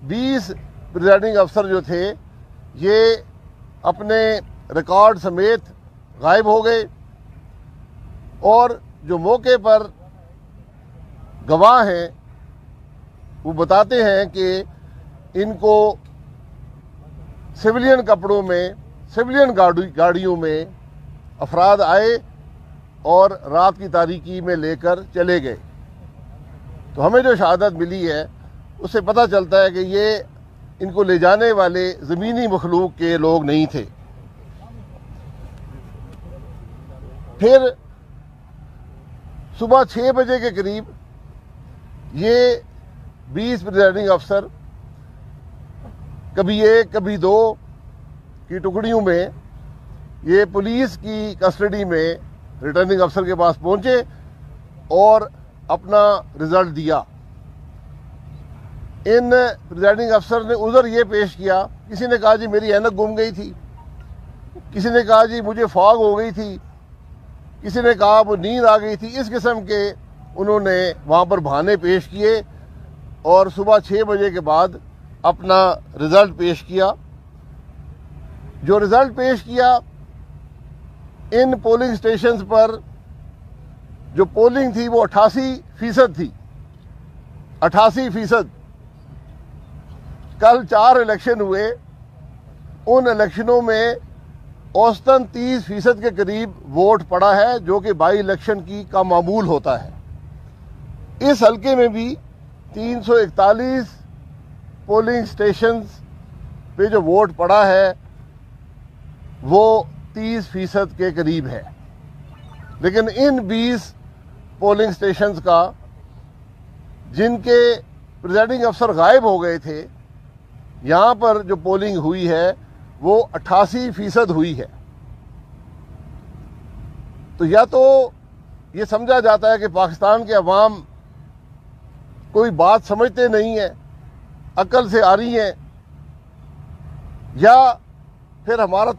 20 presiding افسر جو تھے یہ اپنے ریکارڈ سمیت غائب ہو گئے، اور جو موقع پر گواہ ہیں وہ بتاتے ہیں کہ ان کو سویلین کپڑوں میں، سویلین گاڑیوں میں افراد آئے اور رات کی تاریکی میں لے کر چلے گئے۔ تو ہمیں جو شہادت ملی ہے اس سے پتہ چلتا ہے کہ یہ ان کو لے جانے والے زمینی مخلوق کے لوگ نہیں تھے۔ پھر صبح 6 بجے کے قریب یہ 20 پریزائڈنگ افسر کبھی 1 کبھی 2 کی ٹکڑیوں میں یہ پولیس کی کسٹڈی میں ریٹرننگ افسر کے پاس پہنچے اور اپنا رزلٹ دیا۔ ان پریزائڈنگ افسر نے عذر یہ پیش کیا، کسی نے کہا جی میری اینک گم گئی تھی، کسی نے کہا جی مجھے فاگ ہو گئی تھی، کسی نے کہا وہ نیند آ گئی تھی۔ اس قسم کے انہوں نے وہاں پر بہانے پیش کیے اور صبح 6 بجے کے بعد اپنا رزلٹ پیش کیا۔ جو رزلٹ پیش کیا، ان پولنگ سٹیشنز پر جو پولنگ تھی وہ 88% تھی، 88%۔ کل 4 الیکشن ہوئے، ان الیکشنوں میں اوسطاً 30% کے قریب ووٹ پڑا ہے، جو کہ بائی الیکشن کا معمول ہوتا ہے۔ اس حلقے میں بھی 341 پولنگ سٹیشنز پہ جو ووٹ پڑا ہے وہ 30% کے قریب ہے، لیکن ان 20 پولنگ سٹیشنز کا جن کے پریزائڈنگ افسر غائب ہو گئے تھے، یہاں پر جو پولنگ ہوئی ہے وہ 88% ہوئی ہے۔ تو یا تو یہ سمجھا جاتا ہے کہ پاکستان کے عوام کوئی بات سمجھتے نہیں ہیں، عقل سے آ رہی ہیں، یا پھر ہمارا